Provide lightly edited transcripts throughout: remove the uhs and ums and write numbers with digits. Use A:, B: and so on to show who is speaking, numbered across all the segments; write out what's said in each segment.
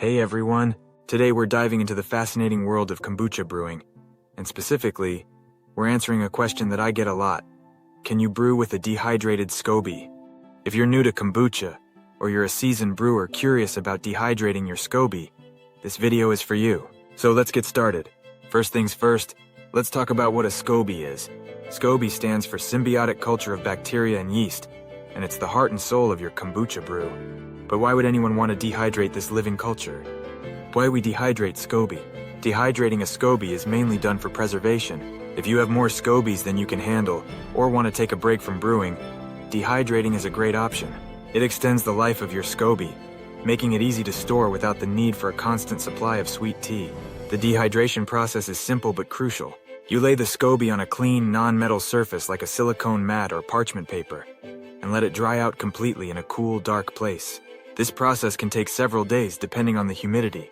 A: Hey everyone, today we're diving into the fascinating world of kombucha brewing, and specifically, we're answering a question that I get a lot. Can you brew with a dehydrated SCOBY? If you're new to kombucha, or you're a seasoned brewer curious about dehydrating your SCOBY, this video is for you. So let's get started. First things first, let's talk about what a SCOBY is. SCOBY stands for Symbiotic Culture of Bacteria and Yeast, and it's the heart and soul of your kombucha brew. But why would anyone want to dehydrate this living culture? Why we dehydrate SCOBY? Dehydrating a SCOBY is mainly done for preservation. If you have more SCOBYs than you can handle, or want to take a break from brewing, dehydrating is a great option. It extends the life of your SCOBY, making it easy to store without the need for a constant supply of sweet tea. The dehydration process is simple but crucial. You lay the SCOBY on a clean, non-metal surface like a silicone mat or parchment paper, and let it dry out completely in a cool, dark place. This process can take several days depending on the humidity.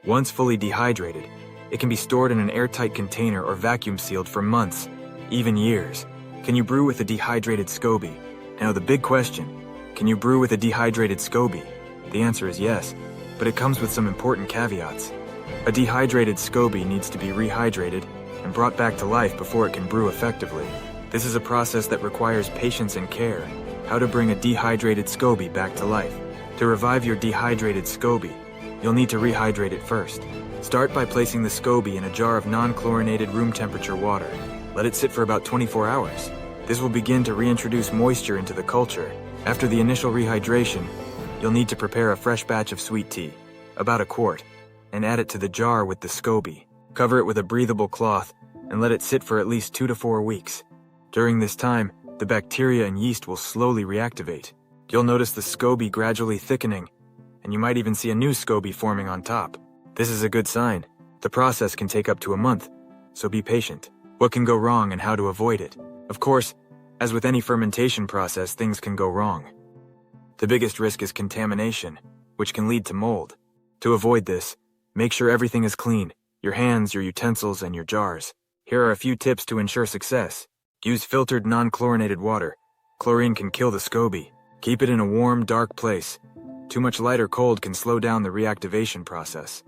A: Once fully dehydrated, it can be stored in an airtight container or vacuum sealed for months, even years. Can you brew with a dehydrated SCOBY? Now the big question, can you brew with a dehydrated SCOBY? The answer is yes, but it comes with some important caveats. A dehydrated SCOBY needs to be rehydrated and brought back to life before it can brew effectively. This is a process that requires patience and care. How to bring a dehydrated SCOBY back to life. To revive your dehydrated SCOBY, you'll need to rehydrate it first. Start by placing the SCOBY in a jar of non-chlorinated room temperature water. Let it sit for about 24 hours. This will begin to reintroduce moisture into the culture. After the initial rehydration, you'll need to prepare a fresh batch of sweet tea, about a quart, and add it to the jar with the SCOBY. Cover it with a breathable cloth and let it sit for at least 2 to 4 weeks. During this time, the bacteria and yeast will slowly reactivate. You'll notice the SCOBY gradually thickening, and you might even see a new SCOBY forming on top. This is a good sign. The process can take up to a month, so be patient. What can go wrong and how to avoid it? Of course, as with any fermentation process, things can go wrong. The biggest risk is contamination, which can lead to mold. To avoid this, make sure everything is clean, your hands, your utensils, and your jars. Here are a few tips to ensure success. Use filtered non-chlorinated water. Chlorine can kill the SCOBY. Keep it in a warm, dark place. Too much light or cold can slow down the reactivation process.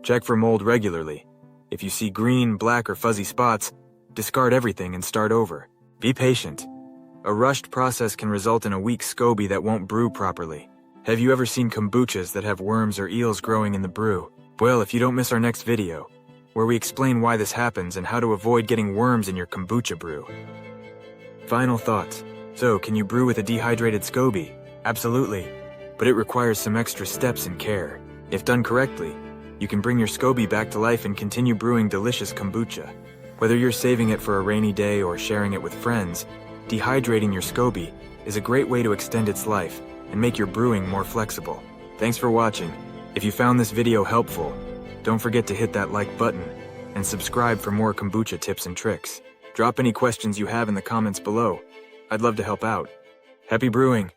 A: Check for mold regularly. If you see green, black, or fuzzy spots, discard everything and start over. Be patient. A rushed process can result in a weak SCOBY that won't brew properly. Have you ever seen kombuchas that have worms or eels growing in the brew? Well, if you don't miss our next video, where we explain why this happens and how to avoid getting worms in your kombucha brew. Final thoughts. So, can you brew with a dehydrated SCOBY? Absolutely, but it requires some extra steps and care. If done correctly, you can bring your SCOBY back to life and continue brewing delicious kombucha. Whether you're saving it for a rainy day or sharing it with friends, dehydrating your SCOBY is a great way to extend its life and make your brewing more flexible. Thanks for watching. If you found this video helpful, don't forget to hit that like button and subscribe for more kombucha tips and tricks. Drop any questions you have in the comments below. I'd love to help out. Happy brewing!